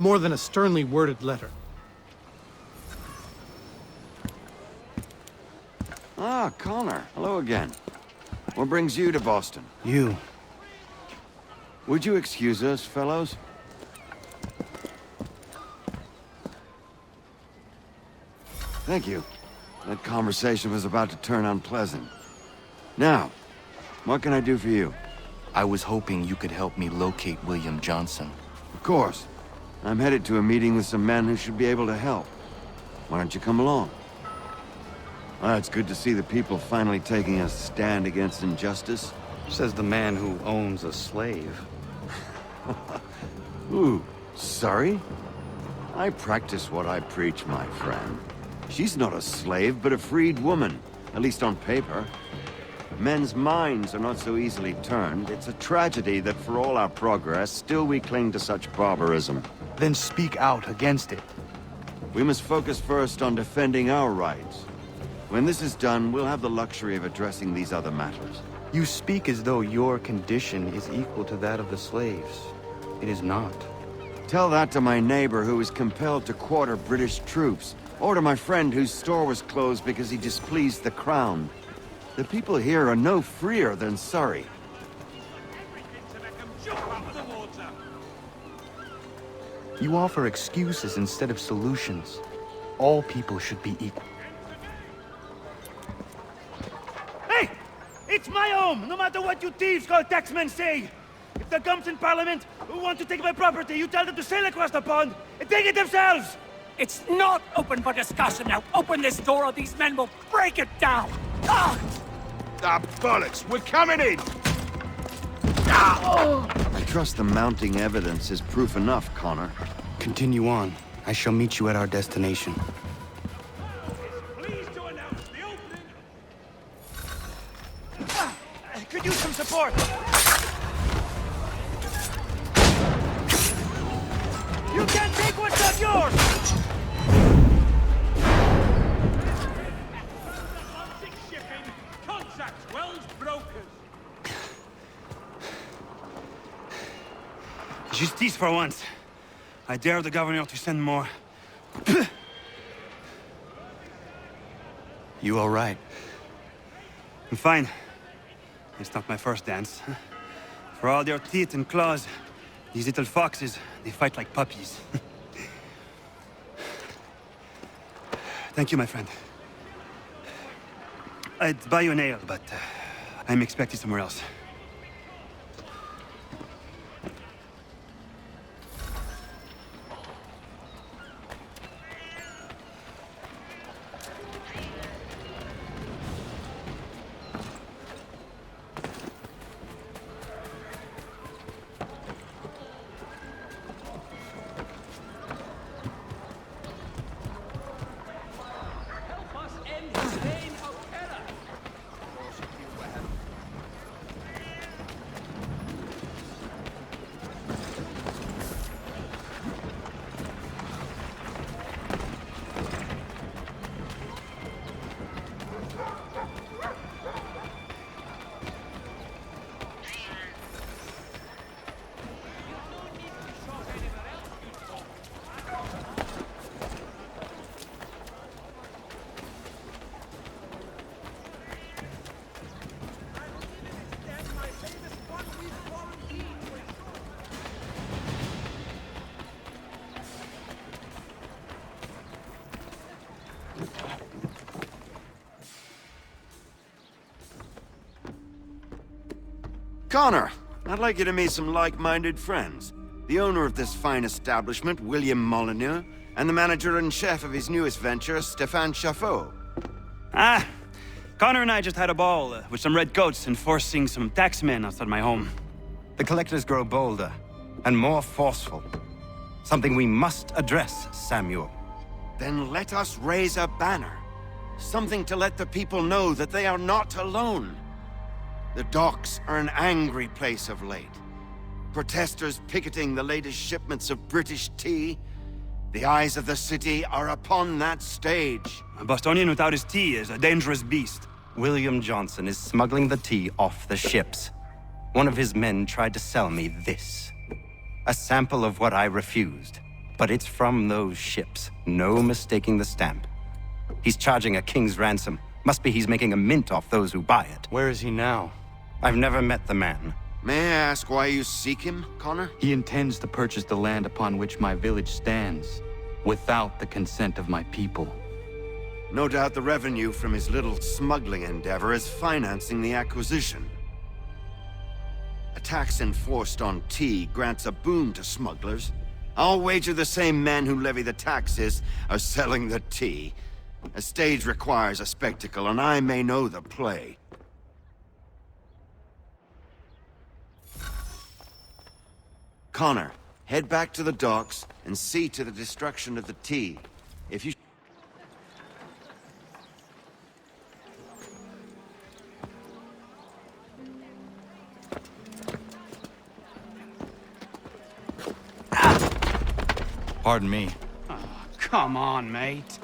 More than a sternly worded letter. Ah, Connor. Hello again. What brings you to Boston? You. Would you excuse us, fellows? Thank you. That conversation was about to turn unpleasant. Now, what can I do for you? I was hoping you could help me locate William Johnson. Of course. I'm headed to a meeting with some men who should be able to help. Why don't you come along? Ah, it's good to see the people finally taking a stand against injustice. Says the man who owns a slave. Ooh, sorry? I practice what I preach, my friend. She's not a slave, but a freed woman, at least on paper. Men's minds are not so easily turned. It's a tragedy that for all our progress, still we cling to such barbarism. Then speak out against it. We must focus first on defending our rights. When this is done, we'll have the luxury of addressing these other matters. You speak as though your condition is equal to that of the slaves. It is not. Tell that to my neighbor who was compelled to quarter British troops, or to my friend whose store was closed because he displeased the crown. The people here are no freer than Surrey. You offer excuses instead of solutions. All people should be equal. Hey! It's my home, no matter what you thieves called taxmen say! If the gums in Parliament who want to take my property, you tell them to sail across the pond and take it themselves! It's not open for discussion now. Open this door or these men will break it down. Ah! Ah, bollocks! We're coming in! I trust the mounting evidence is proof enough, Connor. Continue on. I shall meet you at our destination. Pleased to announce the opening. Could use some support. You can't take what's not yours. Atlantic shipping, contracts, Wells brokers. Justice for once. I dare the governor to send more. You all right? I'm fine. It's not my first dance. For all their teeth and claws, these little foxes, they fight like puppies. Thank you, my friend. I'd buy you an ale, but I'm expected somewhere else. Connor, I'd like you to meet some like-minded friends. The owner of this fine establishment, William Molyneux, and the manager and chef of his newest venture, Stéphane Chaffeau. Ah, Connor and I just had a ball with some red coats enforcing some taxmen outside my home. The collectors grow bolder and more forceful. Something we must address, Samuel. Then let us raise a banner. Something to let the people know that they are not alone. The docks are an angry place of late. Protesters picketing the latest shipments of British tea. The eyes of the city are upon that stage. A Bostonian without his tea is a dangerous beast. William Johnson is smuggling the tea off the ships. One of his men tried to sell me this. A sample of what I refused. but it's from those ships. No mistaking the stamp. He's charging a king's ransom. Must be he's making a mint off those who buy it. Where is he now? I've never met the man. May I ask why you seek him, Connor? He intends to purchase the land upon which my village stands, without the consent of my people. No doubt the revenue from his little smuggling endeavor is financing the acquisition. A tax enforced on tea grants a boon to smugglers. I'll wager the same men who levy the taxes are selling the tea. A stage requires a spectacle, and I may know the play. Connor, head back to the docks and see to the destruction of the tea. If you... Pardon me. Come on, mate.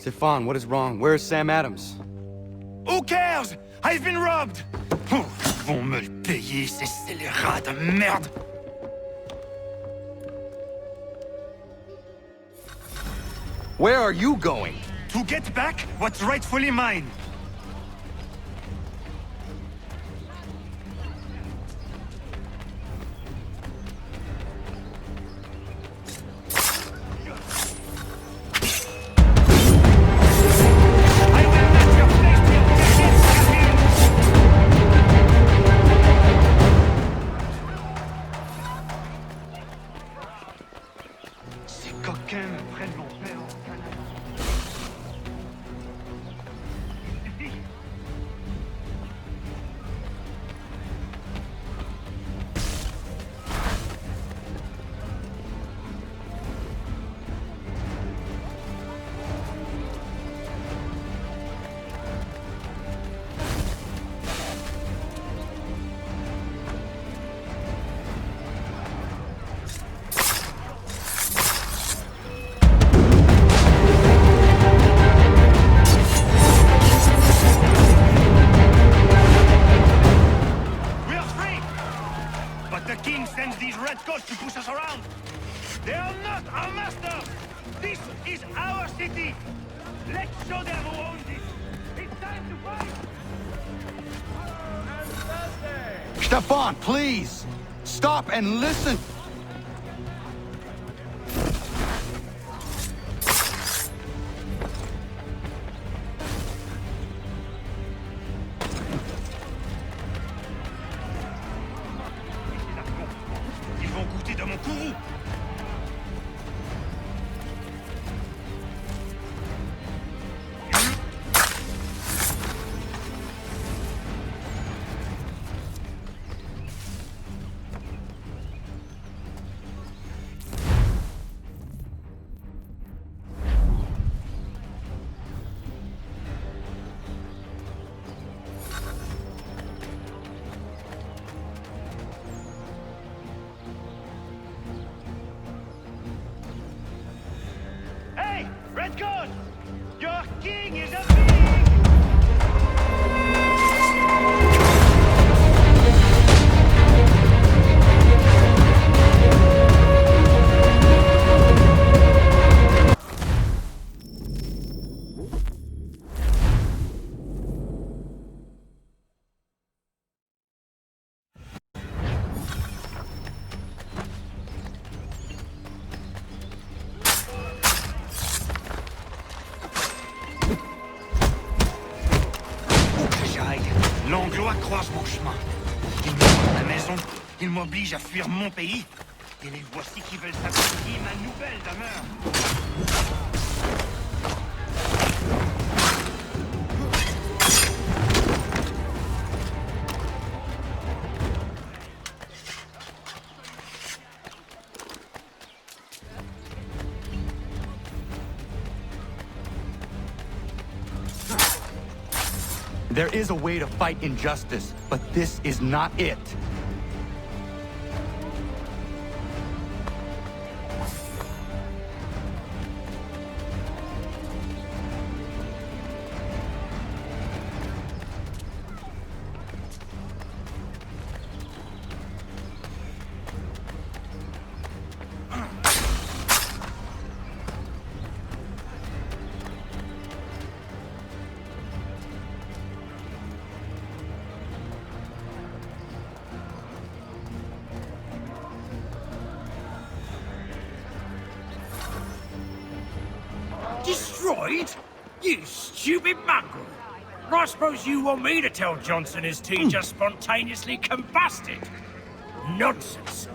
Stefan, what is wrong? Where is Sam Adams? Who cares? I've been robbed! Oh, ils vont me le payer, ces scélérats de merde! Where are you going? To get back what's rightfully mine! To push us around. They are not our masters. This is our city. Let's show them who owns it. It's time to fight. Stefan, please! Stop and listen! dois croisent mon chemin. Ils m'envoient à la maison, ils m'obligent à fuir mon pays, et les voici qui veulent s'approprier ma nouvelle demeure. There is a way to fight injustice, but this is not it. Destroyed? You stupid mongrel! I suppose you want me to tell Johnson his tea just spontaneously combusted? Nonsense.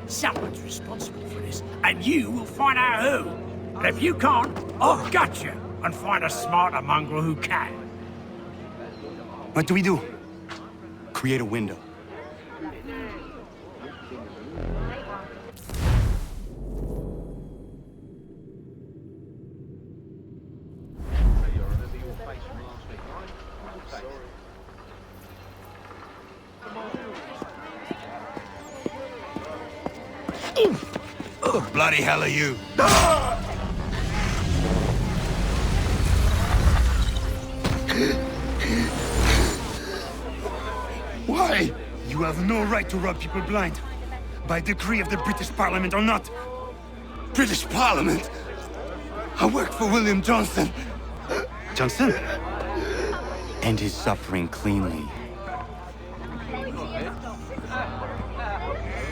Someone's responsible for this, and you will find out who. And if you can't, I'll gut you and find a smarter mongrel who can. What do we do? Create a window. The bloody hell are you? Why? You have no right to rob people blind. By decree of the British Parliament or not. British Parliament? I work for William Johnson. Johnson? End his suffering cleanly.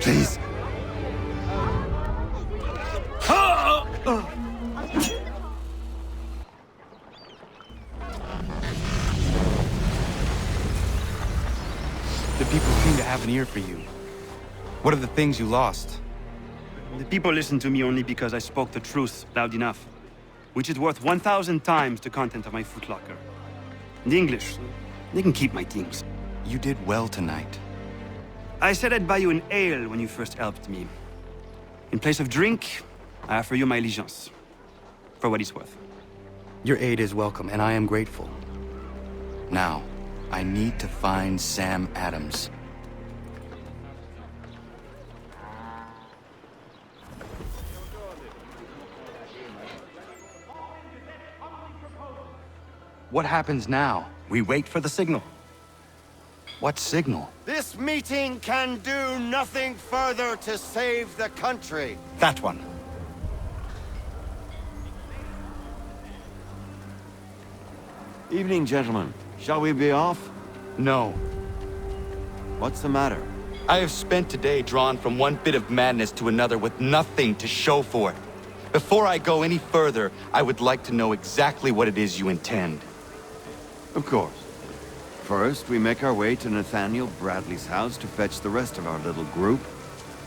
Please. The people seem to have an ear for you. What are the things you lost? The people listen to me only because I spoke the truth loud enough, which is worth 1,000 times the content of my footlocker. The English, they can keep my things. You did well tonight. I said I'd buy you an ale when you first helped me. In place of drink, I offer you my allegiance. For what it's worth. Your aid is welcome, and I am grateful. Now, I need to find Sam Adams. What happens now? We wait for the signal. What signal? This meeting can do nothing further to save the country. That one. Evening, gentlemen. Shall we be off? No. What's the matter? I have spent today drawn from one bit of madness to another with nothing to show for it. Before I go any further, I would like to know exactly what it is you intend. Of course. First, we make our way to Nathaniel Bradley's house to fetch the rest of our little group.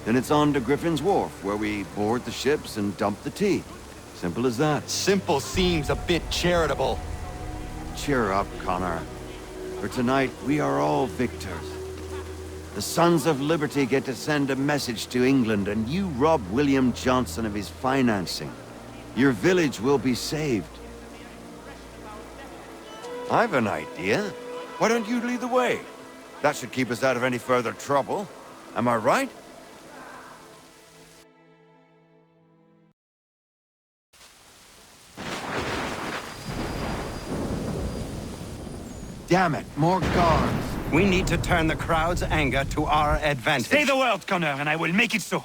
Then it's on to Griffin's Wharf, where we board the ships and dump the tea. Simple as that. Simple seems a bit charitable. Cheer up, Connor. For tonight, we are all victors. The Sons of Liberty get to send a message to England, and you rob William Johnson of his financing. Your village will be saved. I've an idea. Why don't you lead the way? That should keep us out of any further trouble. Am I right? Damn it, more guards. We need to turn the crowd's anger to our advantage. Say the word, Connor, and I will make it so.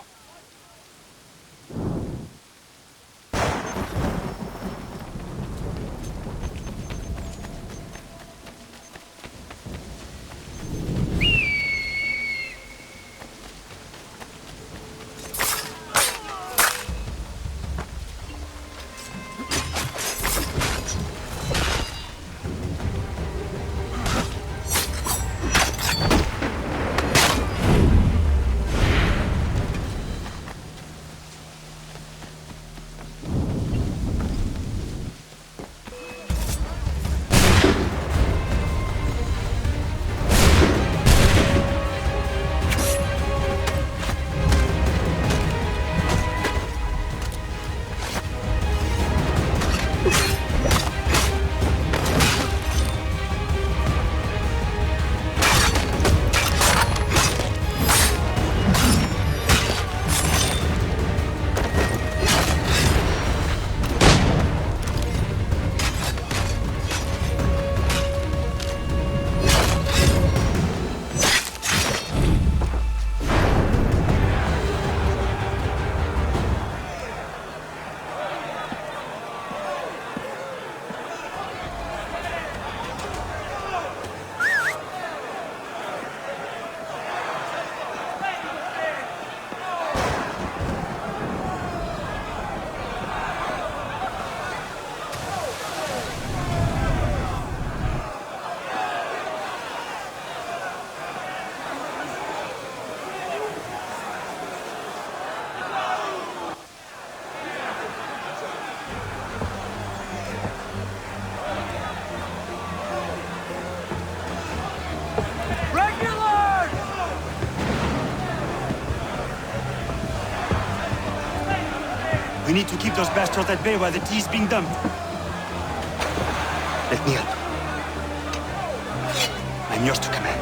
We need to keep those bastards at bay while the tea's being dumped. Let me up. I'm yours to command.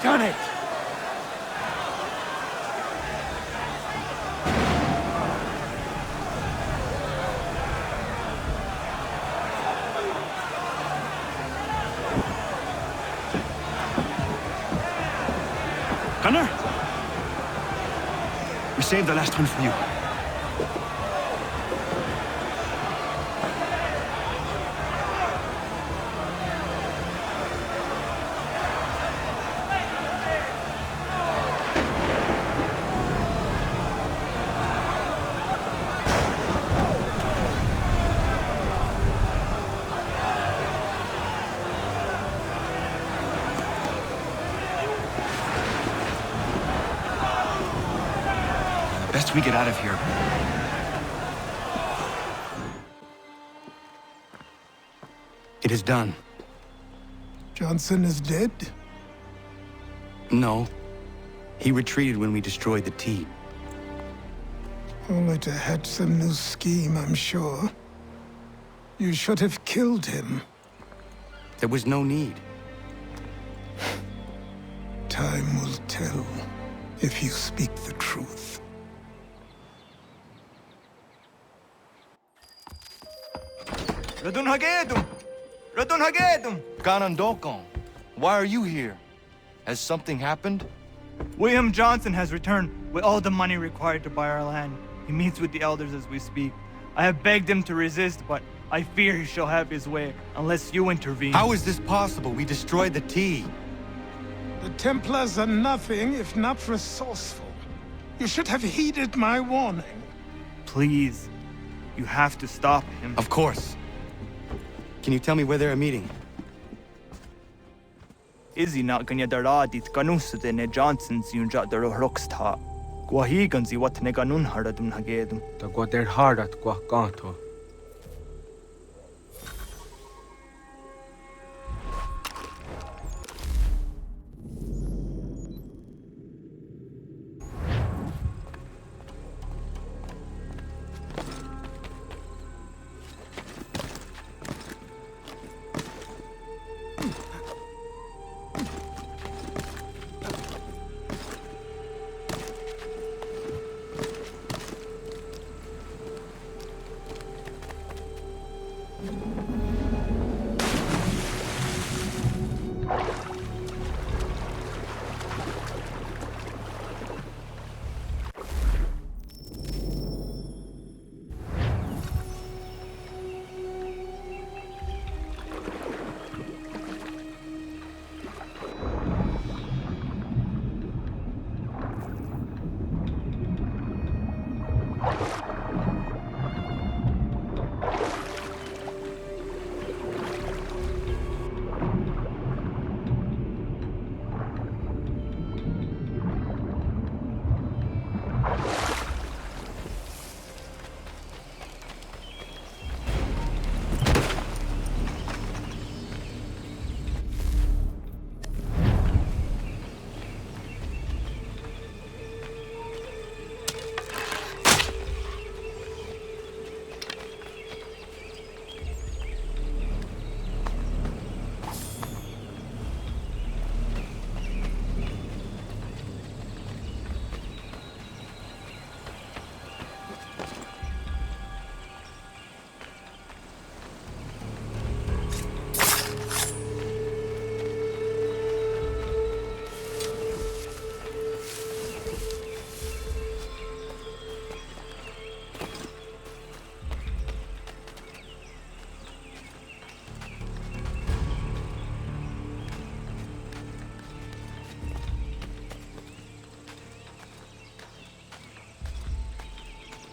Done it! Gunner? We saved the last one for you. Best we get out of here. It is done. Johnson is dead? No. He retreated when we destroyed the tea. Only to hatch some new scheme, I'm sure. You should have killed him. There was no need. Time will tell if you speak the truth. Radun Hagedum! Radun Hagedum! Ganondokon, why are you here? Has something happened? William Johnson has returned with all the money required to buy our land. He meets with the elders as we speak. I have begged him to resist, but I fear he shall have his way unless you intervene. How is this possible? We destroyed the tea. The Templars are nothing if not resourceful. You should have heeded my warning. Please, you have to stop him. Of course. Can you tell me where they're meeting? Izzy not ganya daradit kanusute ne Johnson's yunja daro rocksta. Guahiganzi what ne ganun haradun hagedum. Ta guader harat gua ganto.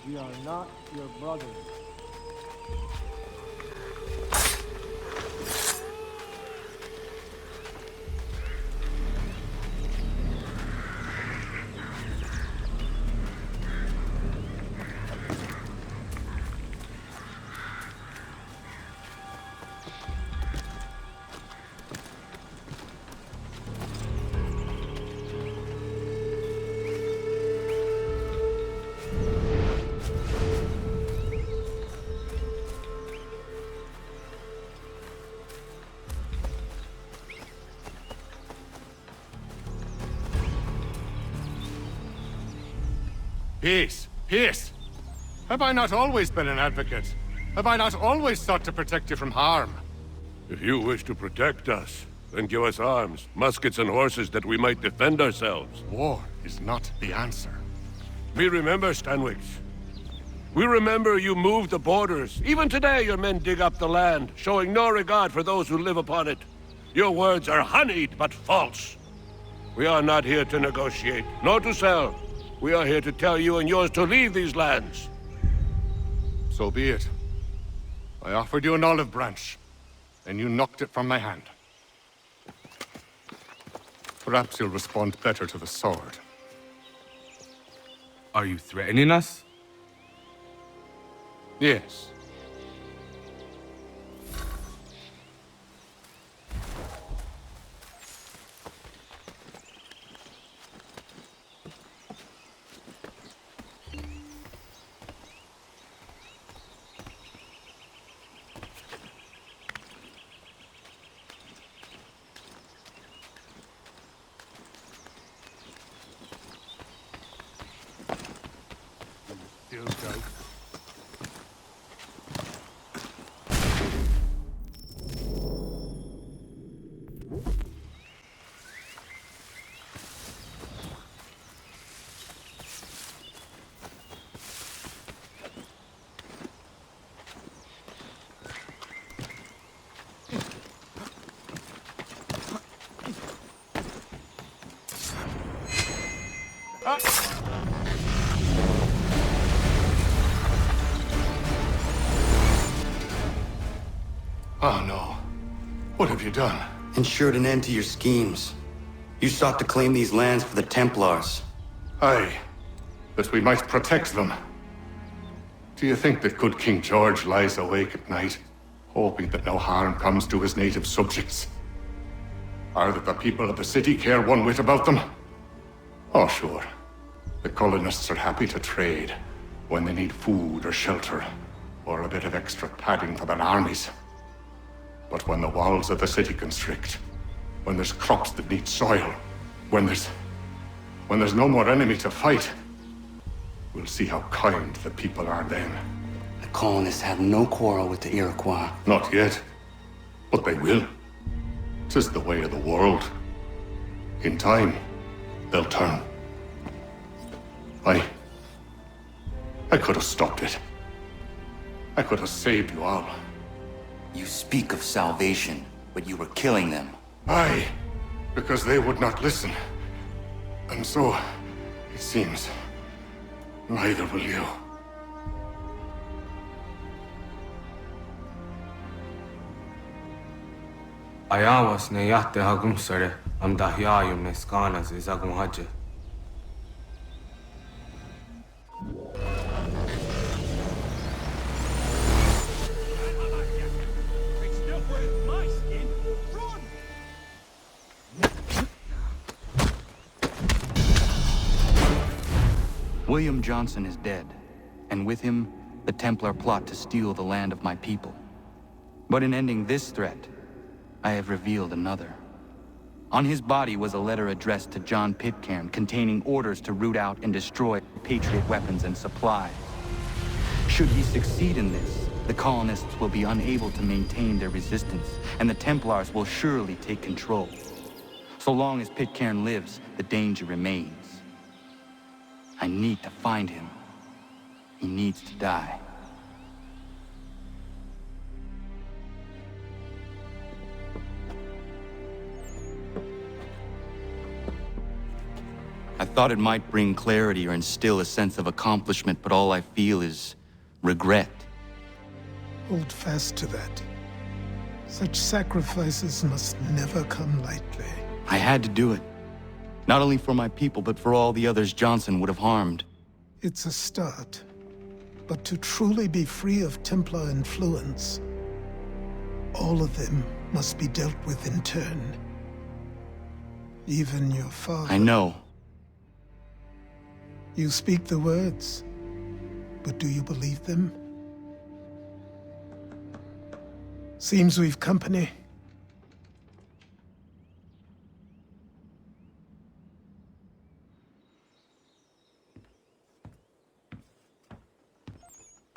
We are not your brothers. Peace! Peace! Have I not always been an advocate? Have I not always sought to protect you from harm? If you wish to protect us, then give us arms, muskets and horses that we might defend ourselves. War is not the answer. We remember, Stanwix. We remember you moved the borders. Even today your men dig up the land, showing no regard for those who live upon it. Your words are honeyed, but false. We are not here to negotiate, nor to sell. We are here to tell you and yours to leave these lands. So be it. I offered you an olive branch, and you knocked it from my hand. Perhaps you'll respond better to the sword. Are you threatening us? Yes. Oh no. What have you done? Ensured an end to your schemes. You sought to claim these lands for the Templars. Aye, that we might protect them. Do you think that good King George lies awake at night, hoping that no harm comes to his native subjects? Or that the people of the city care one whit about them? Oh, sure. The colonists are happy to trade when they need food or shelter, or a bit of extra padding for their armies. But when the walls of the city constrict, when there's crops that need soil, when there's no more enemy to fight, we'll see how kind the people are then. The colonists have no quarrel with the Iroquois. Not yet, but they will. 'Tis the way of the world. In time, they'll turn. I could have stopped it. I could have saved you all. You speak of salvation, but you were killing them. Aye, because they would not listen. And so, it seems, neither will you. Ayawas ne yate hagum sare am dahyayum ne skanas izagum haje. William Johnson is dead, and with him, the Templar plot to steal the land of my people. But in ending this threat, I have revealed another. On his body was a letter addressed to John Pitcairn containing orders to root out and destroy Patriot weapons and supplies. Should he succeed in this, the colonists will be unable to maintain their resistance, and the Templars will surely take control. So long as Pitcairn lives, the danger remains. I need to find him. He needs to die. I thought it might bring clarity or instill a sense of accomplishment, but all I feel is regret. Hold fast to that. Such sacrifices must never come lightly. I had to do it. Not only for my people, but for all the others Johnson would have harmed. It's a start. But to truly be free of Templar influence, all of them must be dealt with in turn. Even your father. I know. You speak the words, but do you believe them? Seems we've company.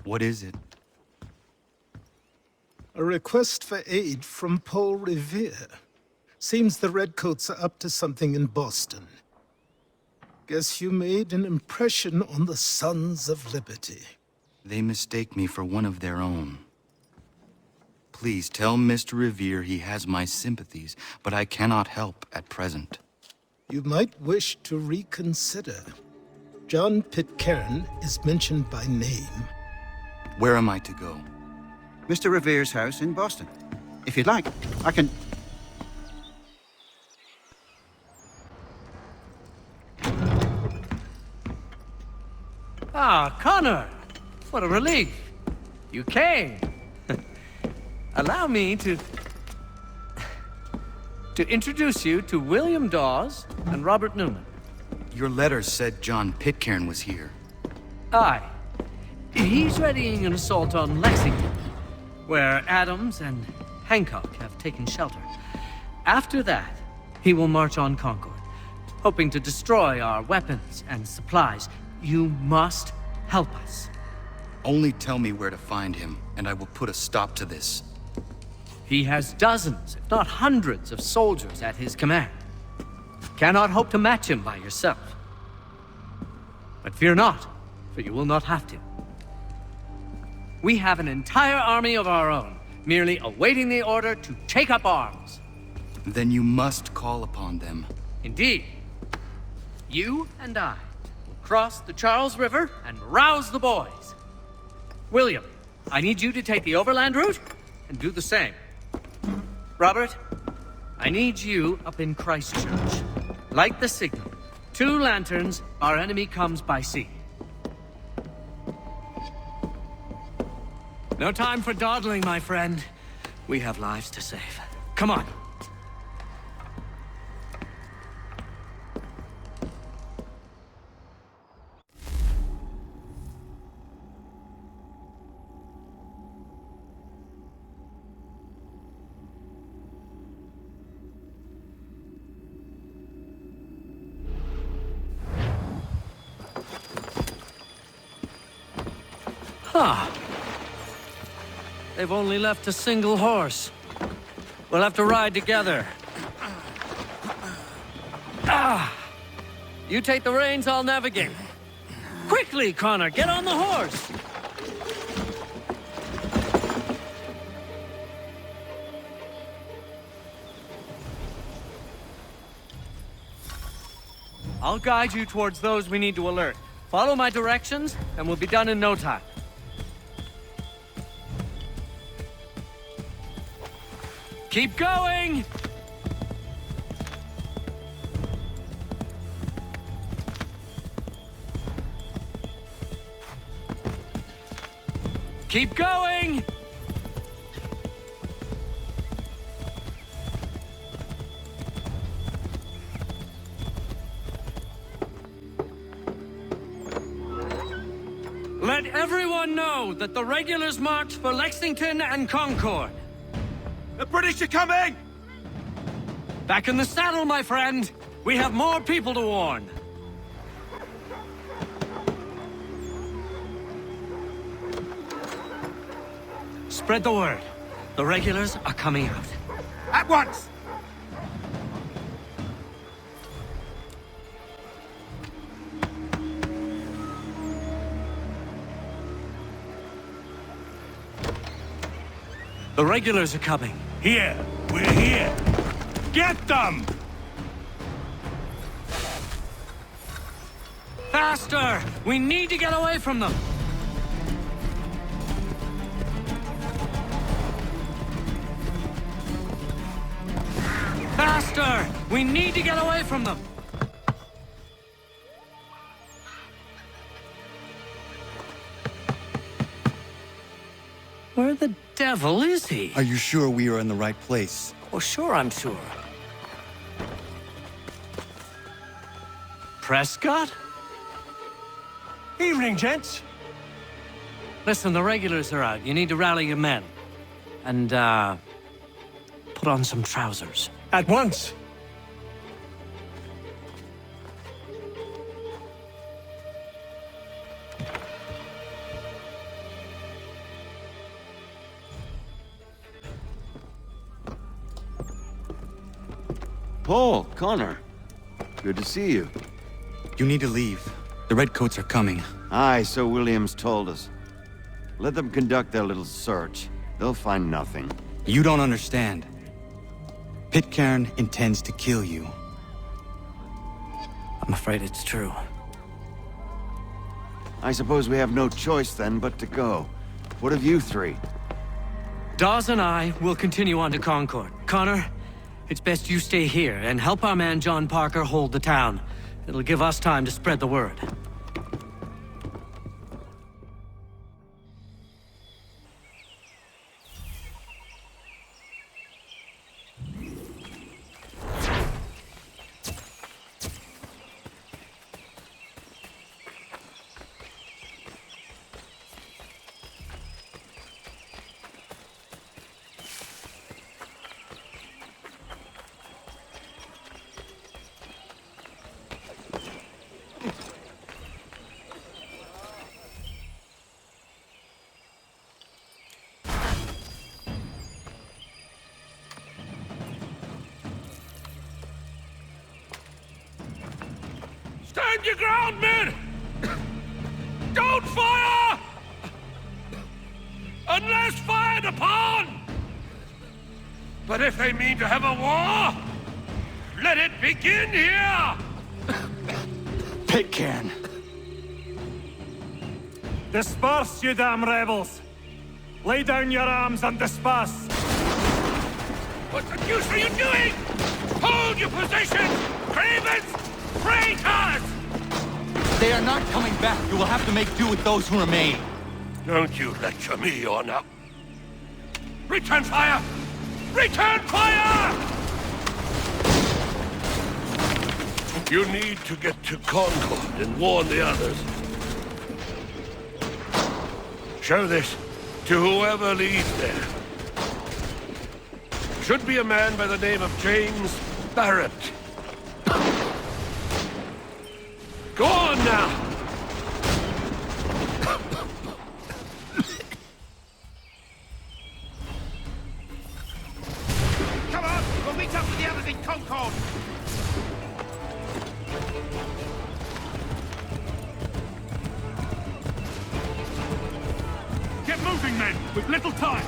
What is it? A request for aid from Paul Revere. Seems the Redcoats are up to something in Boston. Guess you made an impression on the Sons of Liberty. They mistake me for one of their own. Please tell Mr. Revere he has my sympathies, but I cannot help at present. You might wish to reconsider. John Pitcairn is mentioned by name. Where am I to go? Mr. Revere's house in Boston. If you'd like, I can... Ah, Connor! What a relief! You came! Allow me to introduce you to William Dawes and Robert Newman. Your letter said John Pitcairn was here. Aye. He's readying an assault on Lexington, where Adams and Hancock have taken shelter. After that, he will march on Concord, hoping to destroy our weapons and supplies. You must help us. Only tell me where to find him, and I will put a stop to this. He has dozens, if not hundreds, of soldiers at his command. Cannot hope to match him by yourself. But fear not, for you will not have to. We have an entire army of our own, merely awaiting the order to take up arms. Then you must call upon them. Indeed. You and I will cross the Charles River and rouse the boys. William, I need you to take the overland route and do the same. Robert, I need you up in Christchurch. Light the signal. 2 lanterns, our enemy comes by sea. No time for dawdling, my friend. We have lives to save. Come on. Huh. They've only left a single horse. We'll have to ride together. Ah! You take the reins, I'll navigate. Quickly, Connor, get on the horse! I'll guide you towards those we need to alert. Follow my directions, and we'll be done in no time. Keep going! Keep going! Let everyone know that the regulars marched for Lexington and Concord. The British are coming! Back in the saddle, my friend. We have more people to warn. Spread the word. The regulars are coming out. At once! The regulars are coming. Here! We're here! Get them! Faster! We need to get away from them! Faster! We need to get away from them! Where the devil is he? Are you sure we are in the right place? Oh, sure, I'm sure. Prescott? Evening, gents. Listen, the regulars are out. You need to rally your men. And, put on some trousers. At once. Paul, Connor. Good to see you. You need to leave. The Redcoats are coming. Aye, so Williams told us. Let them conduct their little search. They'll find nothing. You don't understand. Pitcairn intends to kill you. I'm afraid it's true. I suppose we have no choice then but to go. What of you three? Dawes and I will continue on to Concord. Connor, it's best you stay here and help our man John Parker hold the town. It'll give us time to spread the word. Stand your ground, men! Don't fire! Unless fired upon! But if they mean to have a war, let it begin here! Pitcairn! Disperse, you damn rebels! Lay down your arms and disperse! What the deuce are you doing? Hold your positions! Cravens! Traitors! They are not coming back. You will have to make do with those who remain. Don't you lecture me on now. Return fire! Return fire! You need to get to Concord and warn the others. Show this to whoever leads there. Should be a man by the name of James Barrett. Go on now! Come on! We'll meet up with the others in Concord! Get moving, men! We've little time!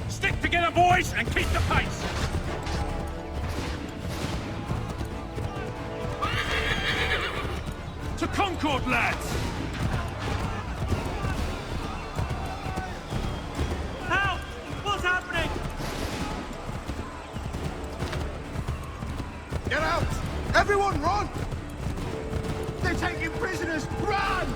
Stick together, boys, and keep the pace! To Concord, lads! Help! What's happening? Get out! Everyone run! They're taking prisoners! Run!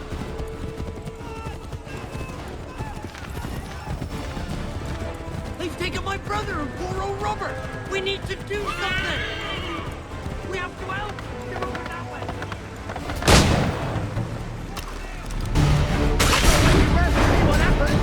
They've taken my brother and poor old Robert! We need to do something! We have to help! They're over that way! What happened?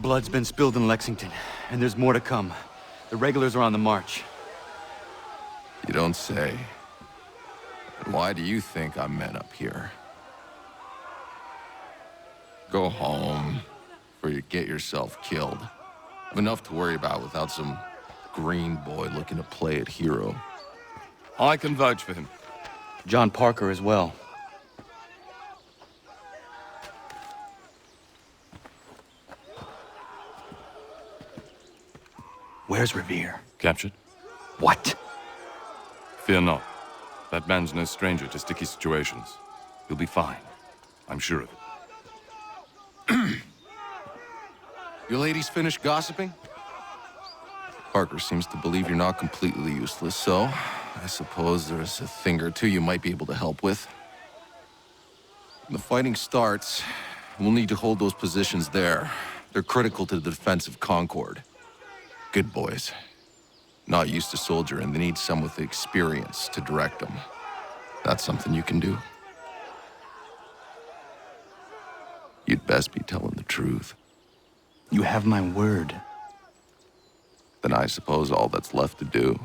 Blood's been spilled in Lexington, and there's more to come. The regulars are on the march. You don't say. And why do you think I'm men up here? Go home, or you get yourself killed. I've enough to worry about without some green boy looking to play it hero. I can vouch for him. John Parker as well. Where's Revere? Captured? What? Fear not. That man's no stranger to sticky situations. He'll be fine. I'm sure of it. You ladies finished gossiping? Parker seems to believe you're not completely useless, so I suppose there's a thing or two you might be able to help with. When the fighting starts, we'll need to hold those positions there. They're critical to the defense of Concord. Good boys. Not used to soldiering, they need some with the experience to direct them. That's something you can do? You'd best be telling the truth. You have my word. Then I suppose all that's left to do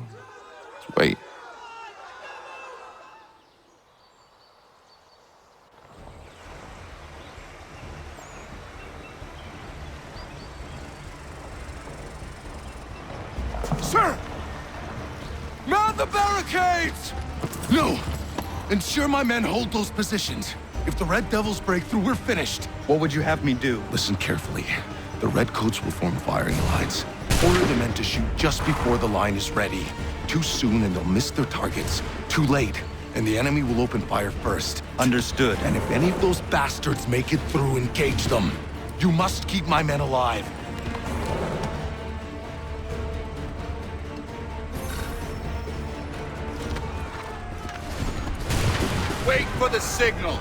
is wait. Sir! Mount the barricades! No! Ensure my men hold those positions. If the Red Devils break through, we're finished. What would you have me do? Listen carefully. The Redcoats will form firing lines. Order the men to shoot just before the line is ready. Too soon and they'll miss their targets. Too late, and the enemy will open fire first. Understood. And if any of those bastards make it through, engage them. You must keep my men alive. Wait for the signal.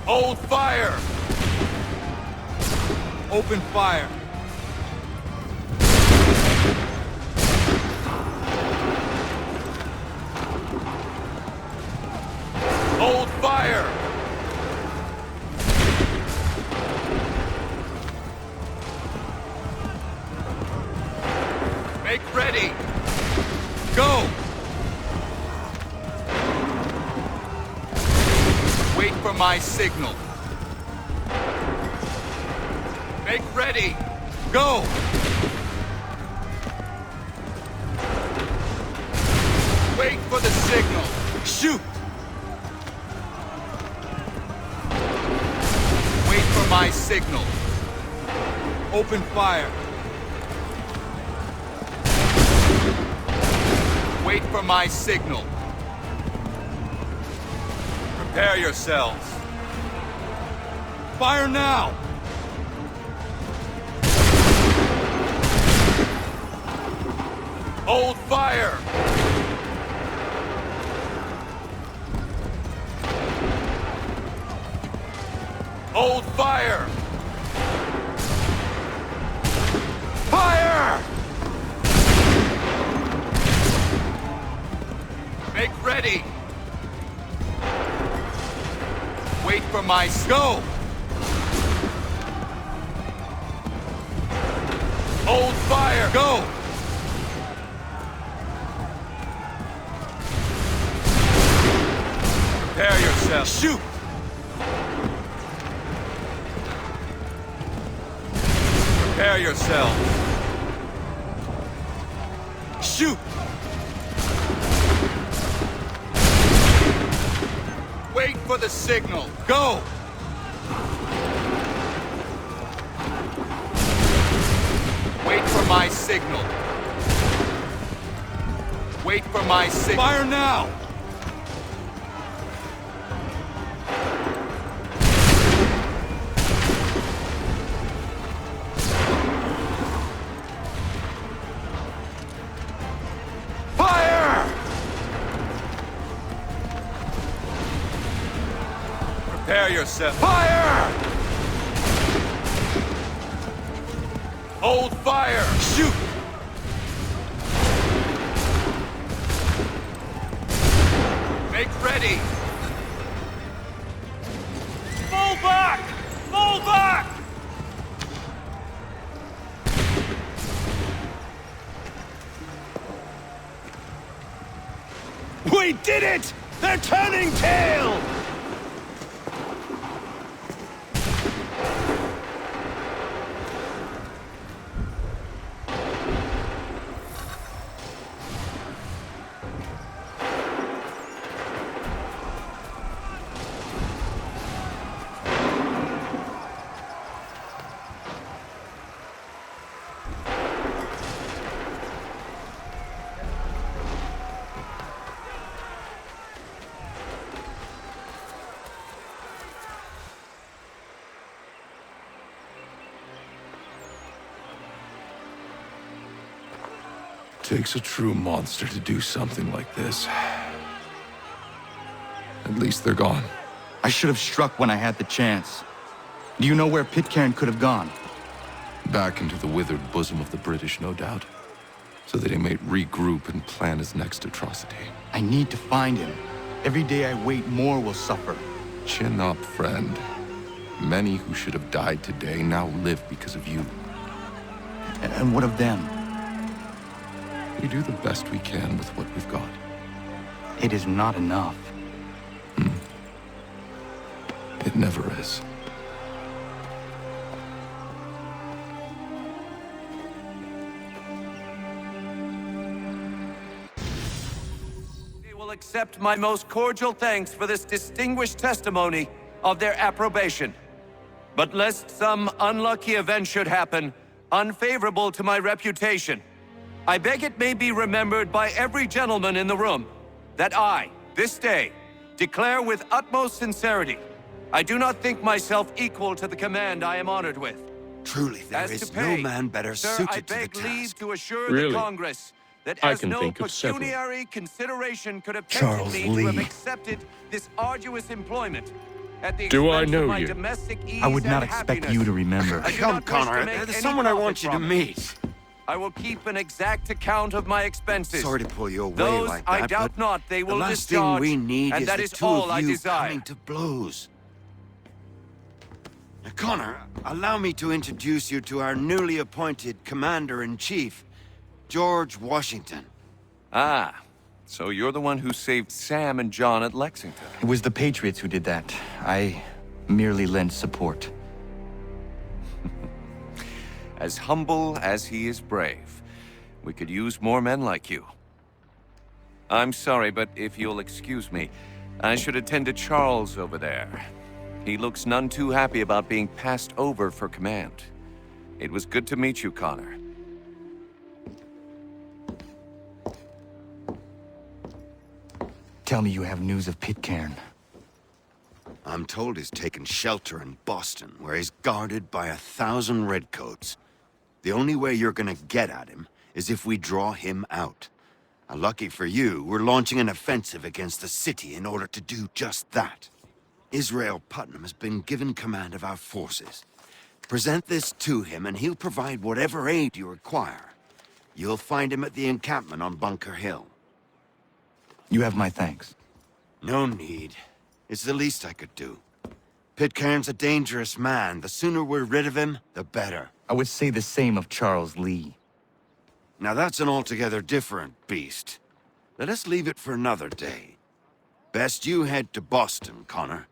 Hold fire! Open fire. Hold fire! Make ready! Go! Wait for my signal. Make ready! Go! Wait for the signal. Shoot! Wait for my signal. Open fire. Wait for my signal. Prepare yourselves. Fire now! Hold fire! Hold fire! Fire! Make ready! Wait for my go! Hold fire! Go! Prepare yourself. Shoot! Prepare yourself. Shoot! Wait for the signal. Go! Wait for my signal. Wait for my signal. Fire now! Prepare yourself. Fire! Hold fire! Shoot! Make ready! Fall back! Fall back! We did it! They're turning tail! Takes a true monster to do something like this. At least they're gone. I should have struck when I had the chance. Do you know where Pitcairn could have gone? Back into the withered bosom of the British, no doubt. So that he may regroup and plan his next atrocity. I need to find him. Every day I wait, more will suffer. Chin up, friend. Many who should have died today now live because of you. And what of them? We do the best we can with what we've got. It is not enough. It never is. They will accept my most cordial thanks for this distinguished testimony of their approbation. But lest some unlucky event should happen, unfavorable to my reputation, I beg it may be remembered by every gentleman in the room that I, this day, declare with utmost sincerity, I do not think myself equal to the command I am honored with. Truly, there is no man better suited to the task. I beg leave to assure Really? the Congress that I as can no think of several. pecuniary consideration could have Charles tempted me to have Lee. accepted this arduous employment at the Do I expense know of my you? domestic ease I would not and expect happiness. you to remember. I do Come, not wish to Connor, make there's any someone I profit want you to from it. meet. I will keep an exact account of my expenses. Sorry to pull you away Those like I that, doubt but not they will the last discharge, thing we need and is that the is two all of I you desire. coming to blows. Now, Connor, allow me to introduce you to our newly appointed Commander-in-Chief, George Washington. Ah, so you're the one who saved Sam and John at Lexington. It was the Patriots who did that. I merely lent support. As humble as he is brave. We could use more men like you. I'm sorry, but if you'll excuse me, I should attend to Charles over there. He looks none too happy about being passed over for command. It was good to meet you, Connor. Tell me you have news of Pitcairn. I'm told he's taken shelter in Boston, where he's guarded by 1,000 redcoats. The only way you're gonna get at him is if we draw him out. Lucky for you, we're launching an offensive against the city in order to do just that. Israel Putnam has been given command of our forces. Present this to him and he'll provide whatever aid you require. You'll find him at the encampment on Bunker Hill. You have my thanks. No need. It's the least I could do. Pitcairn's a dangerous man. The sooner we're rid of him, the better. I would say the same of Charles Lee. Now that's an altogether different beast. Let us leave it for another day. Best you head to Boston, Connor.